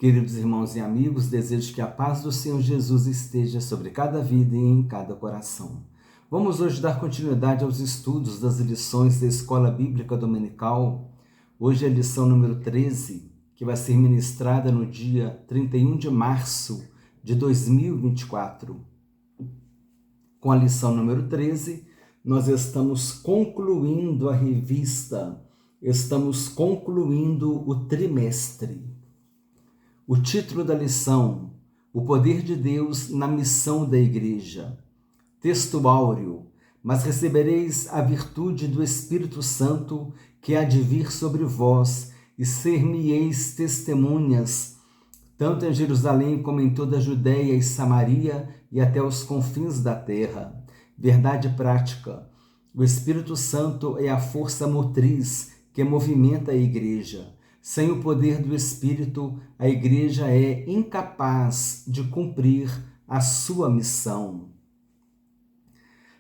Queridos irmãos e amigos, desejo que a paz do Senhor Jesus esteja sobre cada vida e em cada coração. Vamos hoje dar continuidade aos estudos das lições da Escola Bíblica Dominical. Hoje é a lição número 13, que vai ser ministrada no dia 31 de março de 2024. Com a lição número 13, nós estamos concluindo a revista, estamos concluindo o trimestre. O título da lição: O poder de Deus na missão da igreja. Texto áureo: Mas recebereis a virtude do Espírito Santo que há de vir sobre vós, e ser-me-eis testemunhas, tanto em Jerusalém como em toda a Judéia e Samaria e até os confins da terra. Verdade prática: o Espírito Santo é a força motriz que movimenta a igreja. Sem o poder do Espírito, a igreja é incapaz de cumprir a sua missão.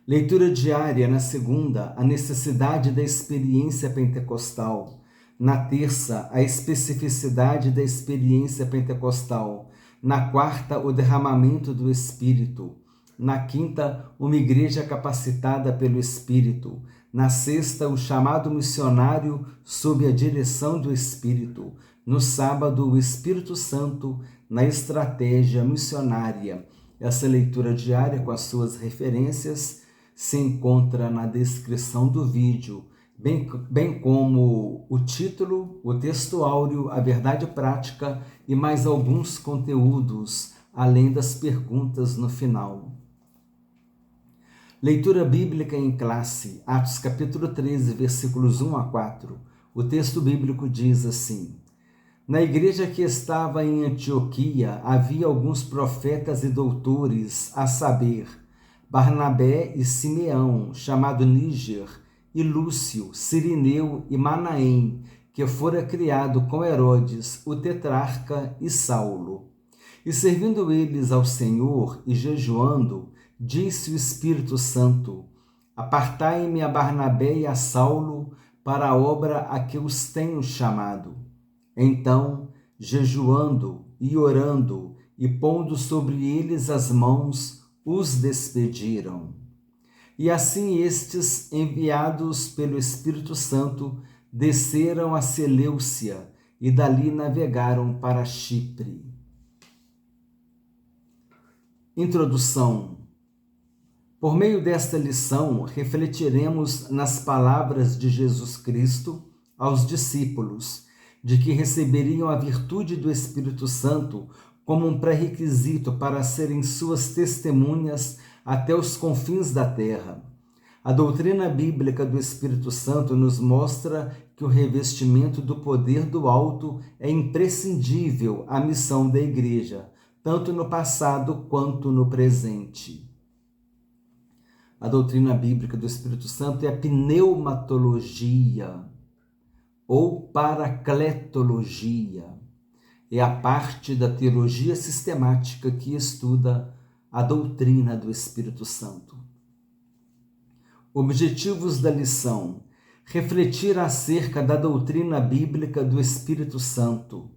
Leitura diária na segunda, a necessidade da experiência pentecostal. Na terça, a especificidade da experiência pentecostal. Na quarta, o derramamento do Espírito. Na quinta, uma igreja capacitada pelo Espírito. Na sexta, o chamado missionário sob a direção do Espírito. No sábado, o Espírito Santo na estratégia missionária. Essa leitura diária, com as suas referências, se encontra na descrição do vídeo, bem como o título, o texto áureo, a verdade prática e mais alguns conteúdos, além das perguntas no final. Leitura bíblica em classe, Atos capítulo 13, versículos 1 a 4. O texto bíblico diz assim: Na igreja que estava em Antioquia havia alguns profetas e doutores, a saber, Barnabé e Simeão, chamado Níger, e Lúcio, Cirineu e Manaém, que fora criado com Herodes, o tetrarca, e Saulo. E servindo eles ao Senhor e jejuando, disse o Espírito Santo: Apartai-me a Barnabé e a Saulo para a obra a que os tenho chamado. Então, jejuando e orando e pondo sobre eles as mãos, os despediram. E assim estes, enviados pelo Espírito Santo, desceram a Seleucia e dali navegaram para Chipre. Introdução. Por meio desta lição, refletiremos nas palavras de Jesus Cristo aos discípulos, de que receberiam a virtude do Espírito Santo como um pré-requisito para serem suas testemunhas até os confins da terra. A doutrina bíblica do Espírito Santo nos mostra que o revestimento do poder do alto é imprescindível à missão da igreja, tanto no passado quanto no presente. A doutrina bíblica do Espírito Santo é a pneumatologia ou paracletologia. É a parte da teologia sistemática que estuda a doutrina do Espírito Santo. Objetivos da lição: refletir acerca da doutrina bíblica do Espírito Santo.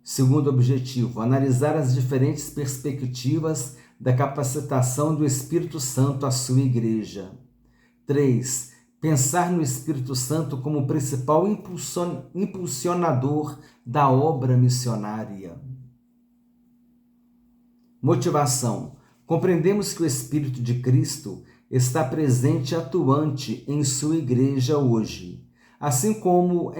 Segundo objetivo, analisar as diferentes perspectivas da capacitação do Espírito Santo à sua igreja. 3. Pensar no Espírito Santo como o principal impulsionador da obra missionária. Motivação. Compreendemos que o Espírito de Cristo está presente e atuante em sua igreja hoje, assim como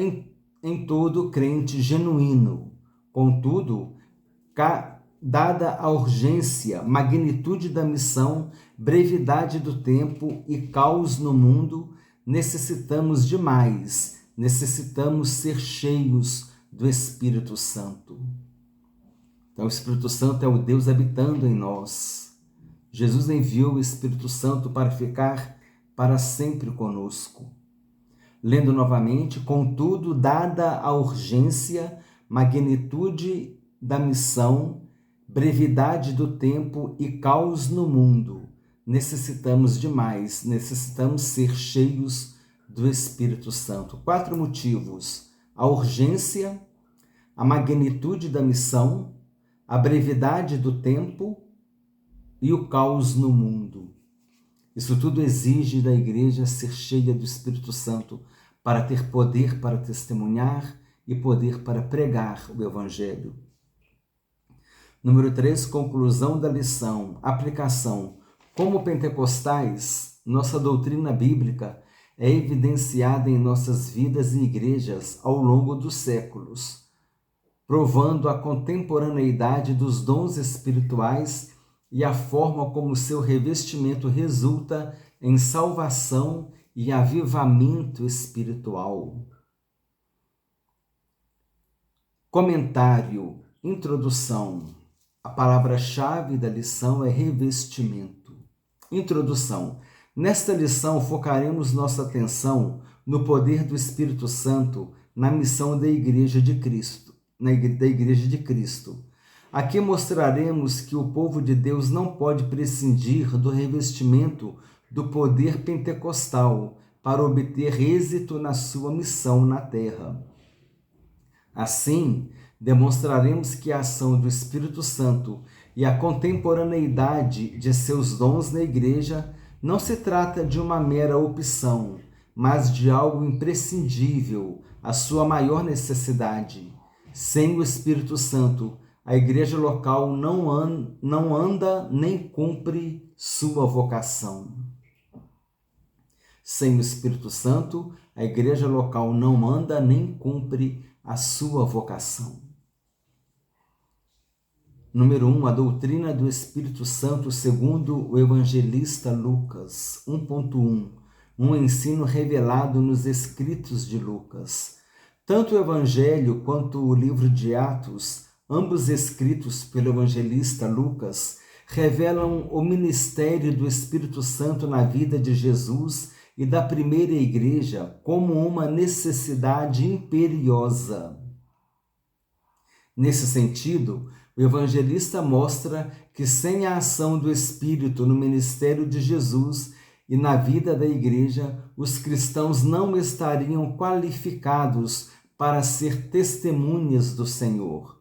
em todo crente genuíno. Contudo, dada a urgência, magnitude da missão, brevidade do tempo e caos no mundo, necessitamos de mais, necessitamos ser cheios do Espírito Santo. Então, o Espírito Santo é o Deus habitando em nós. Jesus enviou o Espírito Santo para ficar para sempre conosco. Lendo novamente: contudo, dada a urgência, magnitude da missão, brevidade do tempo e caos no mundo, necessitamos de mais, necessitamos ser cheios do Espírito Santo. 4 motivos: a urgência, a magnitude da missão, a brevidade do tempo e o caos no mundo. Isso tudo exige da igreja ser cheia do Espírito Santo para ter poder para testemunhar e poder para pregar o Evangelho. Número 3, conclusão da lição, aplicação. Como pentecostais, nossa doutrina bíblica é evidenciada em nossas vidas e igrejas ao longo dos séculos, provando a contemporaneidade dos dons espirituais e a forma como seu revestimento resulta em salvação e avivamento espiritual. Comentário, introdução. A palavra-chave da lição é revestimento. Introdução. Nesta lição, focaremos nossa atenção no poder do Espírito Santo na missão da Igreja de Cristo. Aqui mostraremos que o povo de Deus não pode prescindir do revestimento do poder pentecostal para obter êxito na sua missão na terra. Assim, demonstraremos que a ação do Espírito Santo e a contemporaneidade de seus dons na igreja não se trata de uma mera opção, mas de algo imprescindível, a sua maior necessidade. Sem o Espírito Santo, a igreja local não anda nem cumpre sua vocação. Sem o Espírito Santo, a igreja local não anda nem cumpre a sua vocação. Número 1, a doutrina do Espírito Santo segundo o evangelista Lucas. 1.1, um ensino revelado nos escritos de Lucas. Tanto o Evangelho quanto o livro de Atos, ambos escritos pelo evangelista Lucas, revelam o ministério do Espírito Santo na vida de Jesus e da primeira igreja como uma necessidade imperiosa. Nesse sentido, o evangelista mostra que sem a ação do Espírito no ministério de Jesus e na vida da igreja, os cristãos não estariam qualificados para ser testemunhas do Senhor.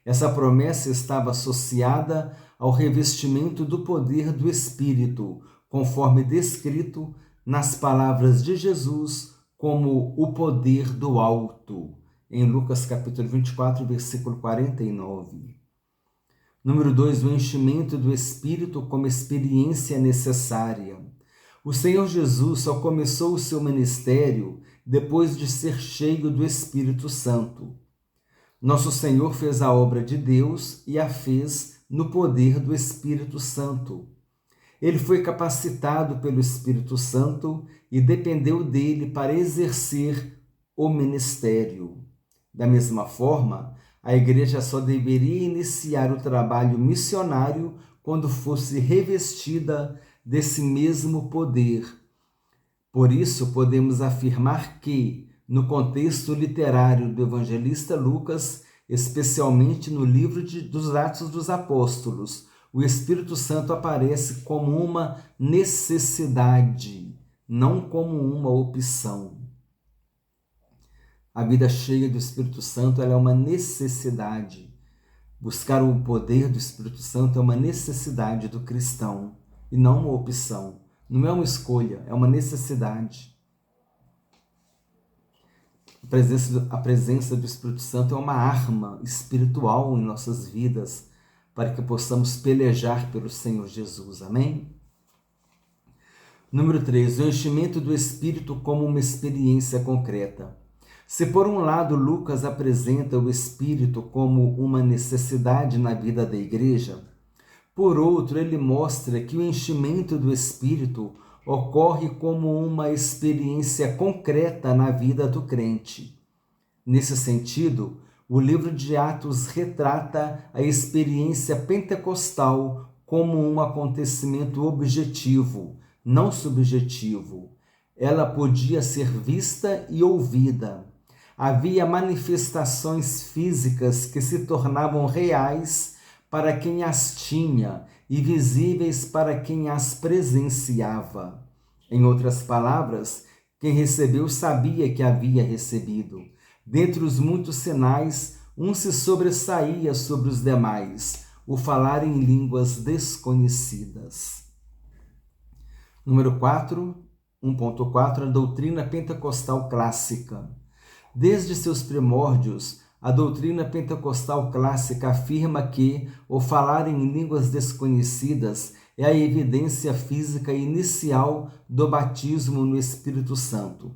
Essa promessa estava associada ao revestimento do poder do Espírito, conforme descrito nas palavras de Jesus como o poder do alto, em Lucas capítulo 24, versículo 49. Número 2, o enchimento do Espírito como experiência necessária. O Senhor Jesus só começou o seu ministério depois de ser cheio do Espírito Santo. Nosso Senhor fez a obra de Deus e a fez no poder do Espírito Santo. Ele foi capacitado pelo Espírito Santo e dependeu dele para exercer o ministério. Da mesma forma, a igreja só deveria iniciar o trabalho missionário quando fosse revestida desse mesmo poder. Por isso, podemos afirmar que, no contexto literário do evangelista Lucas, especialmente no livro dos Atos dos Apóstolos, o Espírito Santo aparece como uma necessidade, não como uma opção. A vida cheia do Espírito Santo ela é uma necessidade. Buscar o poder do Espírito Santo é uma necessidade do cristão e não uma opção. Não é uma escolha, é uma necessidade. A presença do Espírito Santo é uma arma espiritual em nossas vidas para que possamos pelejar pelo Senhor Jesus. Amém? Número 3, o enchimento do Espírito como uma experiência concreta. Se por um lado Lucas apresenta o Espírito como uma necessidade na vida da igreja, por outro ele mostra que o enchimento do Espírito ocorre como uma experiência concreta na vida do crente. Nesse sentido, o livro de Atos retrata a experiência pentecostal como um acontecimento objetivo, não subjetivo. Ela podia ser vista e ouvida. Havia manifestações físicas que se tornavam reais para quem as tinha e visíveis para quem as presenciava. Em outras palavras, quem recebeu sabia que havia recebido. Dentre os muitos sinais, um se sobressaía sobre os demais, o falar em línguas desconhecidas. Número 4, 1.4, a doutrina pentecostal clássica. Desde seus primórdios, a doutrina pentecostal clássica afirma que o falar em línguas desconhecidas é a evidência física inicial do batismo no Espírito Santo.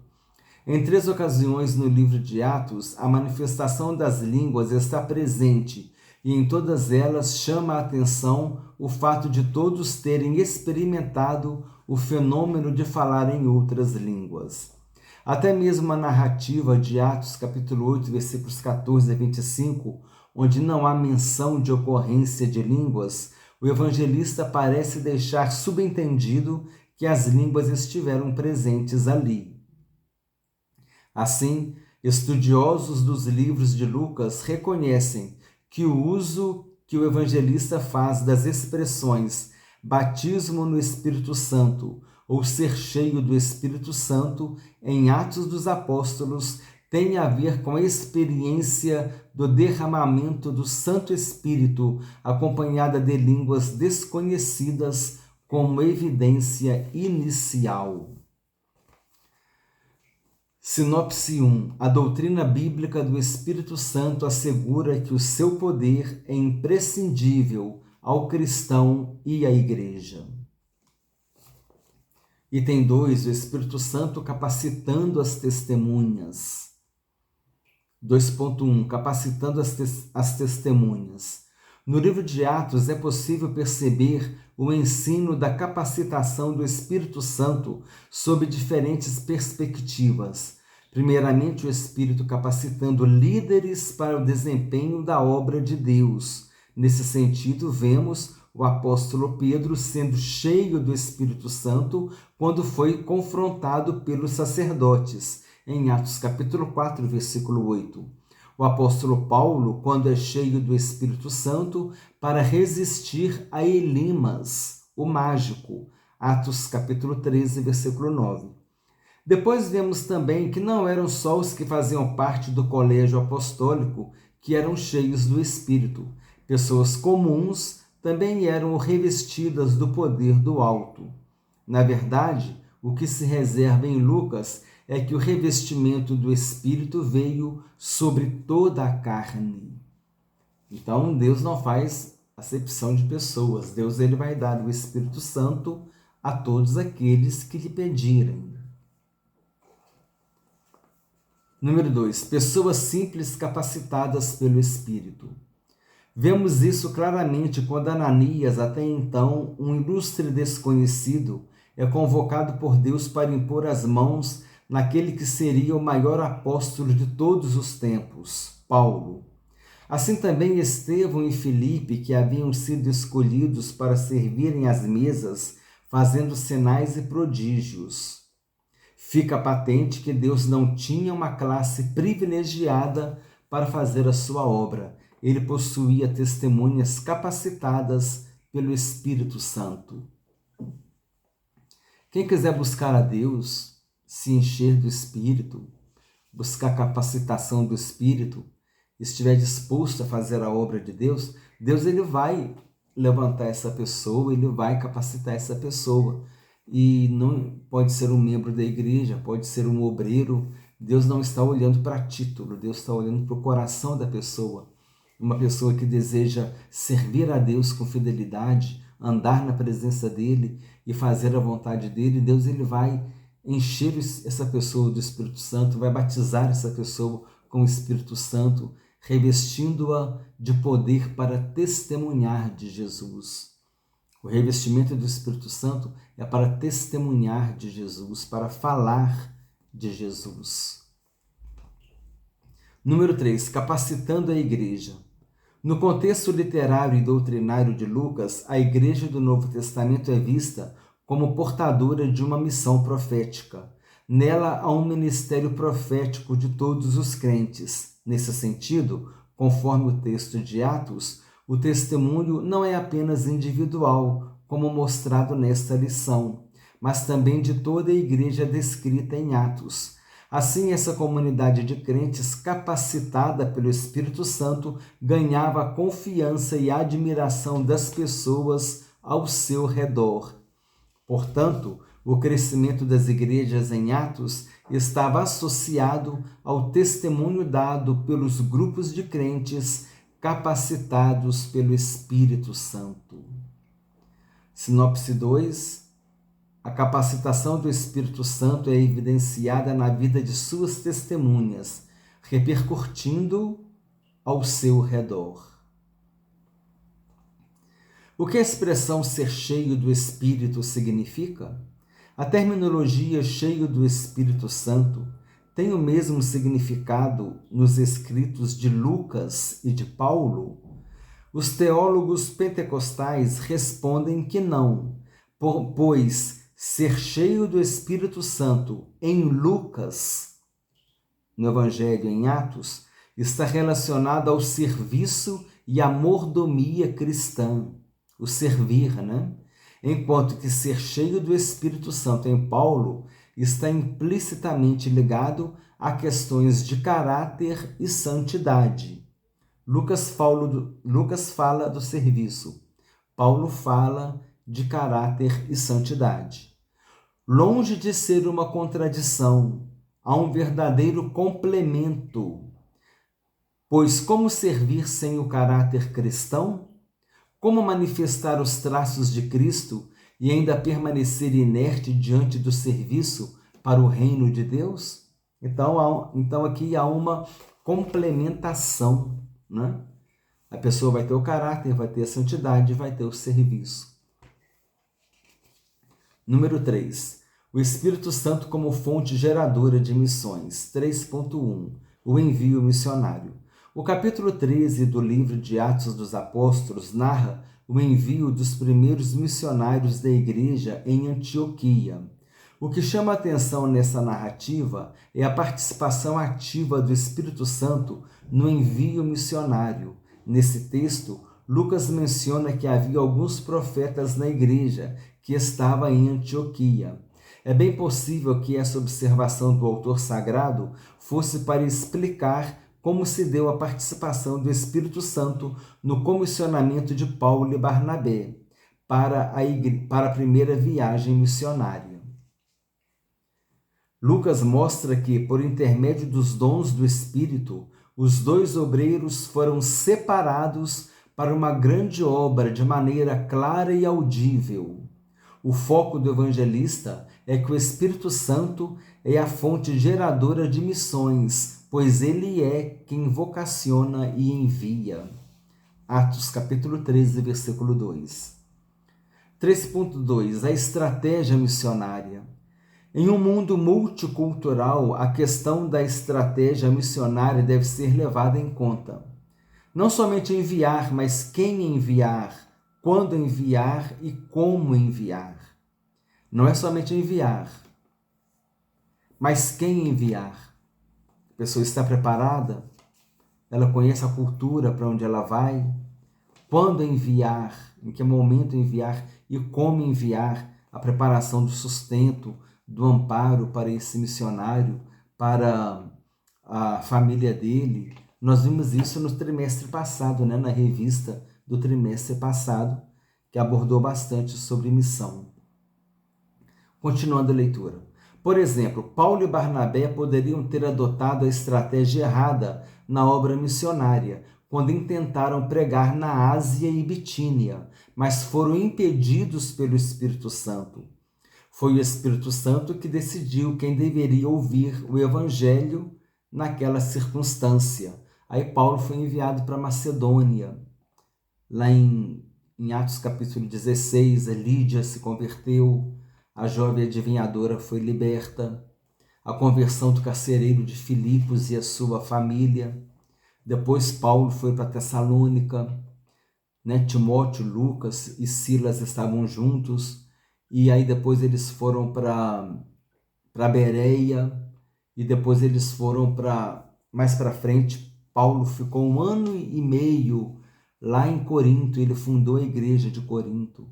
Em 3 ocasiões no livro de Atos, a manifestação das línguas está presente e em todas elas chama a atenção o fato de todos terem experimentado o fenômeno de falar em outras línguas. Até mesmo a narrativa de Atos capítulo 8, versículos 14 a 25, onde não há menção de ocorrência de línguas, o evangelista parece deixar subentendido que as línguas estiveram presentes ali. Assim, estudiosos dos livros de Lucas reconhecem que o uso que o evangelista faz das expressões batismo no Espírito Santo ou ser cheio do Espírito Santo em Atos dos Apóstolos tem a ver com a experiência do derramamento do Santo Espírito, acompanhada de línguas desconhecidas como evidência inicial. Sinopse 1. A doutrina bíblica do Espírito Santo assegura que o seu poder é imprescindível ao cristão e à igreja. Item 2. O Espírito Santo capacitando as testemunhas. 2.1. Capacitando as testemunhas. No livro de Atos é possível perceber o ensino da capacitação do Espírito Santo sob diferentes perspectivas. Primeiramente, o Espírito capacitando líderes para o desempenho da obra de Deus. Nesse sentido, vemos o apóstolo Pedro sendo cheio do Espírito Santo quando foi confrontado pelos sacerdotes, em Atos capítulo 4, versículo 8. O apóstolo Paulo, quando é cheio do Espírito Santo, para resistir a Elimas, o mágico, Atos capítulo 13, versículo 9. Depois vemos também que não eram só os que faziam parte do colégio apostólico que eram cheios do Espírito. Pessoas comuns também eram revestidas do poder do alto. Na verdade, o que se reserva em Lucas é que o revestimento do Espírito veio sobre toda a carne. Então, Deus não faz acepção de pessoas. Deus ele vai dar o Espírito Santo a todos aqueles que lhe pedirem. Número 2. Pessoas simples capacitadas pelo Espírito. Vemos isso claramente quando Ananias, até então um ilustre desconhecido, é convocado por Deus para impor as mãos naquele que seria o maior apóstolo de todos os tempos, Paulo. Assim também Estevão e Filipe, que haviam sido escolhidos para servirem às mesas, fazendo sinais e prodígios. Fica patente que Deus não tinha uma classe privilegiada para fazer a sua obra. Ele possuía testemunhas capacitadas pelo Espírito Santo. Quem quiser buscar a Deus, se encher do Espírito, buscar capacitação do Espírito, estiver disposto a fazer a obra de Deus, Deus ele vai levantar essa pessoa, ele vai capacitar essa pessoa. E não pode ser um membro da igreja, pode ser um obreiro. Deus não está olhando para título, Deus está olhando para o coração da pessoa. Uma pessoa que deseja servir a Deus com fidelidade, andar na presença dele e fazer a vontade dele, Deus ele vai encher essa pessoa do Espírito Santo, vai batizar essa pessoa com o Espírito Santo, revestindo-a de poder para testemunhar de Jesus. O revestimento do Espírito Santo é para testemunhar de Jesus, para falar de Jesus. Número 3. Capacitando a igreja. No contexto literário e doutrinário de Lucas, a igreja do Novo Testamento é vista como portadora de uma missão profética. Nela há um ministério profético de todos os crentes. Nesse sentido, conforme o texto de Atos, o testemunho não é apenas individual, como mostrado nesta lição, mas também de toda a igreja descrita em Atos. Assim, essa comunidade de crentes, capacitada pelo Espírito Santo, ganhava a confiança e a admiração das pessoas ao seu redor. Portanto, o crescimento das igrejas em Atos estava associado ao testemunho dado pelos grupos de crentes capacitados pelo Espírito Santo. Sinopse 2. A capacitação do Espírito Santo é evidenciada na vida de suas testemunhas, repercutindo ao seu redor. O que a expressão ser cheio do Espírito significa? A terminologia cheio do Espírito Santo tem o mesmo significado nos escritos de Lucas e de Paulo? Os teólogos pentecostais respondem que não, pois ser cheio do Espírito Santo em Lucas, no Evangelho em Atos, está relacionado ao serviço e à mordomia cristã, o servir, né? Enquanto que ser cheio do Espírito Santo em Paulo está implicitamente ligado a questões de caráter e santidade. Lucas fala do serviço, Paulo fala de caráter e santidade. Longe de ser uma contradição, há um verdadeiro complemento. Pois como servir sem o caráter cristão? Como manifestar os traços de Cristo e ainda permanecer inerte diante do serviço para o reino de Deus? Então aqui há uma complementação, né? A pessoa vai ter o caráter, vai ter a santidade, vai ter o serviço. Número 3. O Espírito Santo como fonte geradora de missões. 3.1. O envio missionário. O capítulo 13 do livro de Atos dos Apóstolos narra o envio dos primeiros missionários da igreja em Antioquia. O que chama a atenção nessa narrativa é a participação ativa do Espírito Santo no envio missionário. Nesse texto, Lucas menciona que havia alguns profetas na igreja que estava em Antioquia. É bem possível que essa observação do autor sagrado fosse para explicar como se deu a participação do Espírito Santo no comissionamento de Paulo e Barnabé para a primeira viagem missionária. Lucas mostra que, por intermédio dos dons do Espírito, os dois obreiros foram separados para uma grande obra de maneira clara e audível. O foco do evangelista é que o Espírito Santo é a fonte geradora de missões, pois ele é quem vocaciona e envia. Atos capítulo 13, versículo 2. 3.2. A estratégia missionária. Em um mundo multicultural, a questão da estratégia missionária deve ser levada em conta. Não somente enviar, mas quem enviar, quando enviar e como enviar. Não é somente enviar, mas quem enviar. A pessoa está preparada? Ela conhece a cultura para onde ela vai? Quando enviar? Em que momento enviar? E como enviar? A preparação do sustento, do amparo para esse missionário, para a família dele. Nós vimos isso no trimestre passado, né? Na revista do trimestre passado, que abordou bastante sobre missão. Continuando a leitura. Por exemplo, Paulo e Barnabé poderiam ter adotado a estratégia errada na obra missionária, quando intentaram pregar na Ásia e Bitínia, mas foram impedidos pelo Espírito Santo. Foi o Espírito Santo que decidiu quem deveria ouvir o Evangelho naquela circunstância. Aí Paulo foi enviado para Macedônia. Lá em Atos capítulo 16, a Lídia se converteu, a jovem adivinhadora foi liberta, a conversão do carcereiro de Filipos e a sua família. Depois Paulo foi para Tessalônica, né? Timóteo, Lucas e Silas estavam juntos. E aí depois eles foram para Bereia, e depois eles foram mais para frente. Paulo ficou 1 ano e meio lá em Corinto, ele fundou a igreja de Corinto.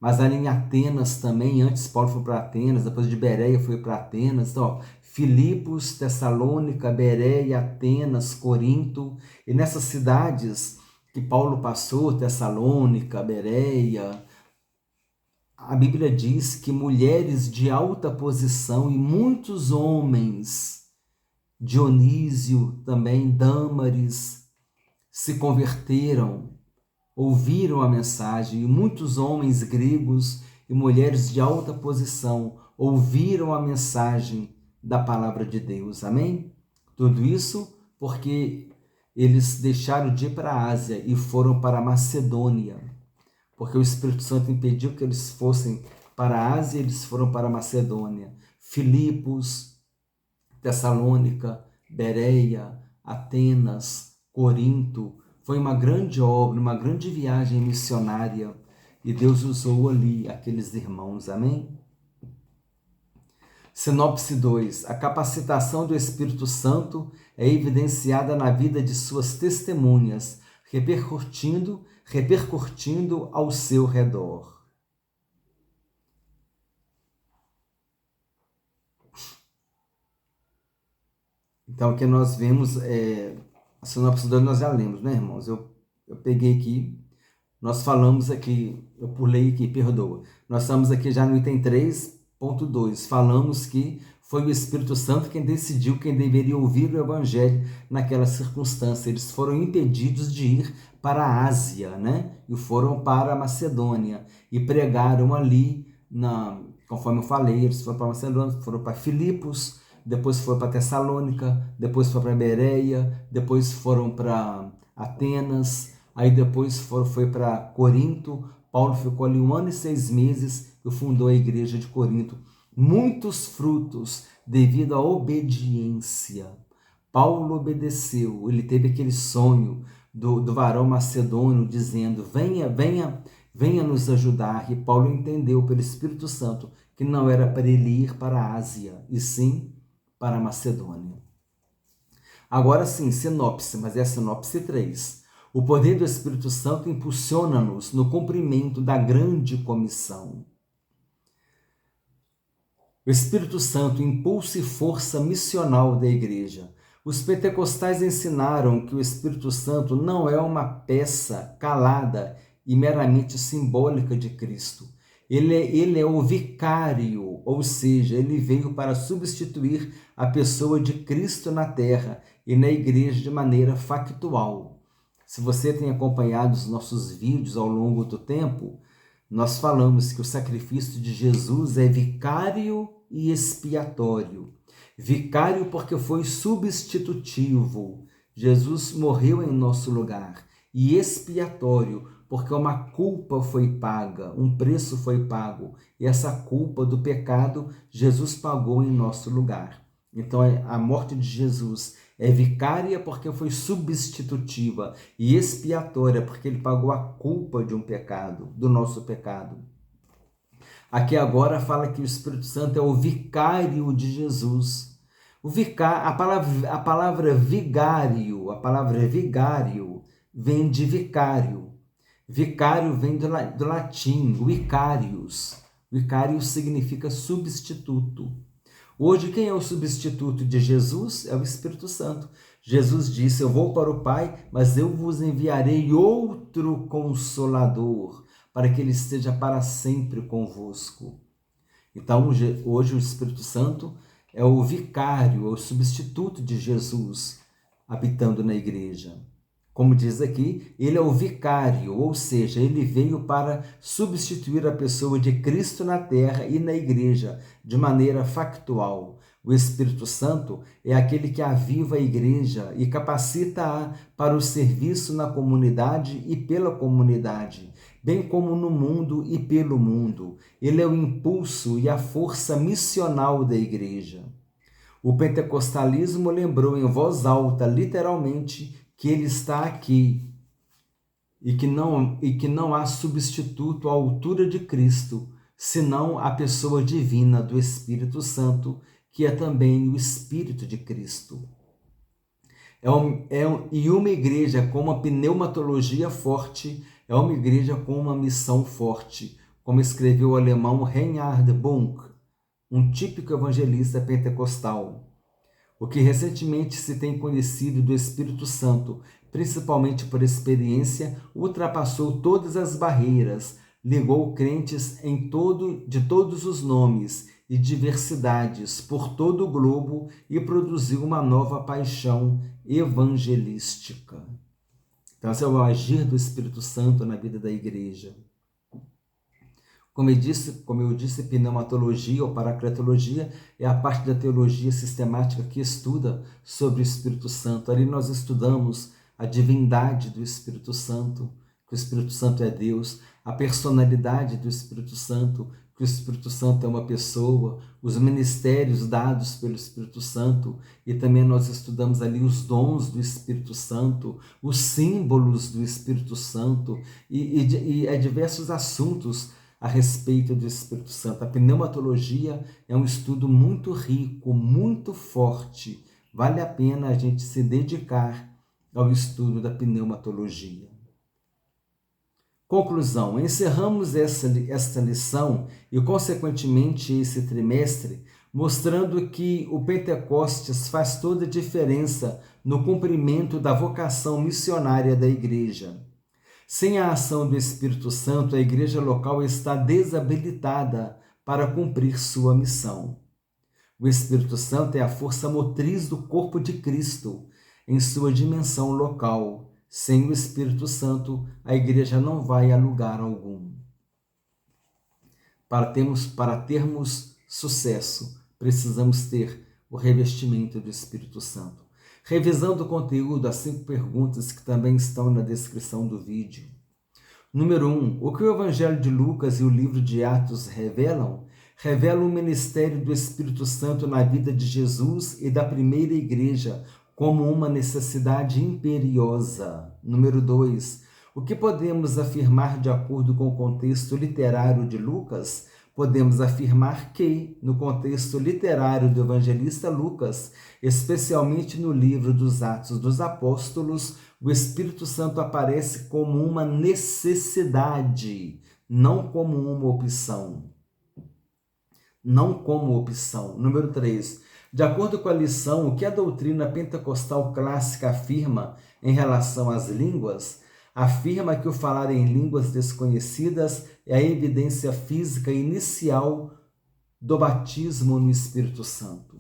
mas ali em Atenas também, antes Paulo foi para Atenas, depois de Bereia foi para Atenas, então, ó, Filipos, Tessalônica, Bereia, Atenas, Corinto, e nessas cidades que Paulo passou, Tessalônica, Bereia, a Bíblia diz que mulheres de alta posição e muitos homens, Dionísio também, Dâmaris, se converteram, ouviram a mensagem, e muitos homens gregos e mulheres de alta posição ouviram a mensagem da palavra de Deus. Amém? Tudo isso porque eles deixaram de ir para a Ásia e foram para a Macedônia, porque o Espírito Santo impediu que eles fossem para a Ásia, eles foram para a Macedônia. Filipos, Tessalônica, Bereia, Atenas, Corinto, foi uma grande obra, uma grande viagem missionária, e Deus usou ali aqueles irmãos, amém? Sinopse 2. A capacitação do Espírito Santo é evidenciada na vida de suas testemunhas, repercutindo ao seu redor. Então, aqui nós vemos, a sinopse 2 nós já lemos, né, irmãos? Eu peguei aqui, nós falamos aqui, eu pulei aqui, perdoa. Nós estamos aqui já no item 3.2, falamos que foi o Espírito Santo quem decidiu quem deveria ouvir o Evangelho naquela circunstância. Eles foram impedidos de ir para a Ásia, né? E foram para a Macedônia e pregaram ali, conforme eu falei, eles foram para a Macedônia, foram para Filipos, depois foram para Tessalônica, depois foram para Bereia, depois foram para Atenas, aí depois foi para Corinto. Paulo ficou ali 1 ano e 6 meses e fundou a igreja de Corinto. Muitos frutos devido à obediência. Paulo obedeceu, ele teve aquele sonho do varão macedônio dizendo, venha nos ajudar. E Paulo entendeu pelo Espírito Santo que não era para ele ir para a Ásia, e sim para a Macedônia. Agora sim, sinopse, mas é a sinopse 3. O poder do Espírito Santo impulsiona-nos no cumprimento da grande comissão. O Espírito Santo, impulso e força missional da igreja. Os pentecostais ensinaram que o Espírito Santo não é uma peça calada e meramente simbólica de Cristo. Ele é o vicário, ou seja, ele veio para substituir a pessoa de Cristo na terra e na igreja de maneira factual. Se você tem acompanhado os nossos vídeos ao longo do tempo, nós falamos que o sacrifício de Jesus é vicário e expiatório. Vicário porque foi substitutivo. Jesus morreu em nosso lugar. E expiatório porque uma culpa foi paga, um preço foi pago. E essa culpa do pecado, Jesus pagou em nosso lugar. Então, a morte de Jesus é vicária porque foi substitutiva e expiatória porque ele pagou a culpa de um pecado, do nosso pecado. Aqui agora fala que o Espírito Santo é o vicário de Jesus. A palavra vigário vem de vicário. Vicário vem do latim, vicarius. Vicarius significa substituto. Hoje, quem é o substituto de Jesus? É o Espírito Santo. Jesus disse, eu vou para o Pai, mas eu vos enviarei outro Consolador, para que ele esteja para sempre convosco. Então, hoje o Espírito Santo é o vicário, é o substituto de Jesus, habitando na igreja. Como diz aqui, ele é o vicário, ou seja, ele veio para substituir a pessoa de Cristo na terra e na igreja, de maneira factual. O Espírito Santo é aquele que aviva a igreja e capacita-a para o serviço na comunidade e pela comunidade, bem como no mundo e pelo mundo. Ele é o impulso e a força missional da igreja. O pentecostalismo lembrou em voz alta, literalmente, que ele está aqui e que não há substituto à altura de Cristo, senão a pessoa divina do Espírito Santo, que é também o Espírito de Cristo. E uma igreja com uma pneumatologia forte é uma igreja com uma missão forte, como escreveu o alemão Reinhard Bonk, um típico evangelista pentecostal. O que recentemente se tem conhecido do Espírito Santo, principalmente por experiência, ultrapassou todas as barreiras, ligou crentes de todos os nomes e diversidades por todo o globo e produziu uma nova paixão evangelística. Então, esse é o agir do Espírito Santo na vida da igreja. Como eu disse, pneumatologia ou paracletologia é a parte da teologia sistemática que estuda sobre o Espírito Santo. Ali nós estudamos a divindade do Espírito Santo, que o Espírito Santo é Deus, a personalidade do Espírito Santo, que o Espírito Santo é uma pessoa, os ministérios dados pelo Espírito Santo, e também nós estudamos ali os dons do Espírito Santo, os símbolos do Espírito Santo e diversos assuntos a respeito do Espírito Santo. A pneumatologia é um estudo muito rico, muito forte. Vale a pena a gente se dedicar ao estudo da pneumatologia. Conclusão: encerramos esta lição e, consequentemente, esse trimestre, mostrando que o Pentecostes faz toda a diferença no cumprimento da vocação missionária da igreja. Sem a ação do Espírito Santo, a igreja local está desabilitada para cumprir sua missão. O Espírito Santo é a força motriz do corpo de Cristo em sua dimensão local. Sem o Espírito Santo, a igreja não vai a lugar algum. Para termos sucesso, precisamos ter o revestimento do Espírito Santo. Revisando o conteúdo, as 5 perguntas que também estão na descrição do vídeo. Número 1. O que o Evangelho de Lucas e o livro de Atos revelam? Revelam o ministério do Espírito Santo na vida de Jesus e da primeira igreja como uma necessidade imperiosa. Número 2. O que podemos afirmar de acordo com o contexto literário de Lucas? Podemos afirmar que, no contexto literário do evangelista Lucas, especialmente no livro dos Atos dos Apóstolos, o Espírito Santo aparece como uma necessidade, não como uma opção. Não como opção. Número 3. De acordo com a lição, o que a doutrina pentecostal clássica afirma em relação às línguas? Afirma que o falar em línguas desconhecidas é a evidência física inicial do batismo no Espírito Santo.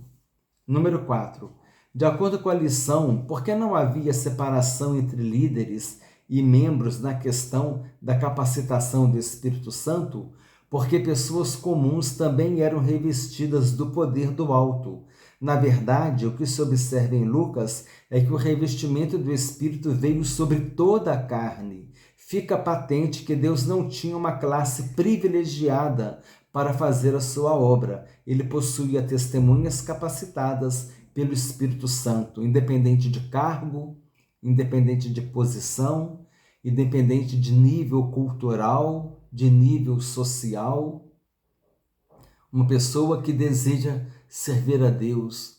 Número 4. De acordo com a lição, por que não havia separação entre líderes e membros na questão da capacitação do Espírito Santo? Porque pessoas comuns também eram revestidas do poder do alto. Na verdade, o que se observa em Lucas é que o revestimento do Espírito veio sobre toda a carne. Fica patente que Deus não tinha uma classe privilegiada para fazer a sua obra. Ele possuía testemunhas capacitadas pelo Espírito Santo, independente de cargo, independente de posição, independente de nível cultural, de nível social. Uma pessoa que deseja servir a Deus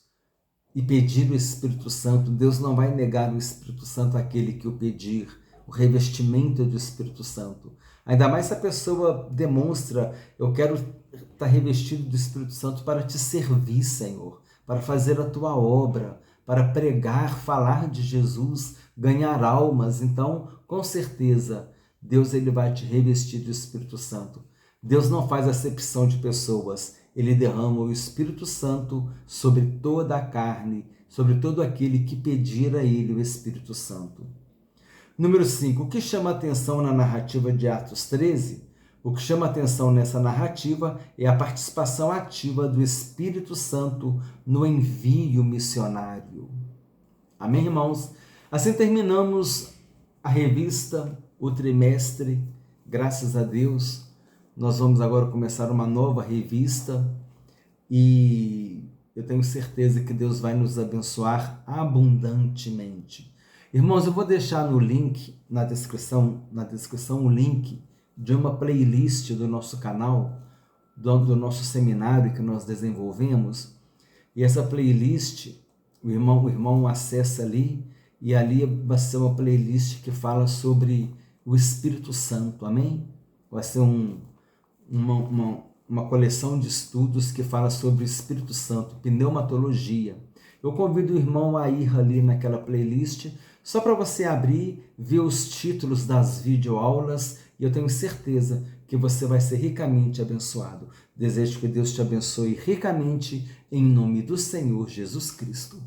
e pedir o Espírito Santo, Deus não vai negar o Espírito Santo àquele que o pedir, o revestimento do Espírito Santo. Ainda mais se a pessoa demonstra: eu quero estar revestido do Espírito Santo para te servir, Senhor, para fazer a tua obra, para pregar, falar de Jesus, ganhar almas. Então, com certeza, Deus ele vai te revestir do Espírito Santo. Deus não faz acepção de pessoas. Ele derrama o Espírito Santo sobre toda a carne, sobre todo aquele que pedir a ele o Espírito Santo. Número 5. O que chama a atenção na narrativa de Atos 13? O que chama a atenção nessa narrativa é a participação ativa do Espírito Santo no envio missionário. Amém, irmãos? Assim terminamos a revista, o trimestre. Graças a Deus, nós vamos agora começar uma nova revista e eu tenho certeza que Deus vai nos abençoar abundantemente. Irmãos, eu vou deixar no link, na descrição o link de uma playlist do nosso canal, do nosso seminário que nós desenvolvemos. E essa playlist, o irmão acessa ali, e ali vai ser uma playlist que fala sobre o Espírito Santo, amém? Vai ser uma coleção de estudos que fala sobre o Espírito Santo, pneumatologia. Eu convido o irmão a ir ali naquela playlist, só para você abrir, ver os títulos das videoaulas, e eu tenho certeza que você vai ser ricamente abençoado. Desejo que Deus te abençoe ricamente, em nome do Senhor Jesus Cristo.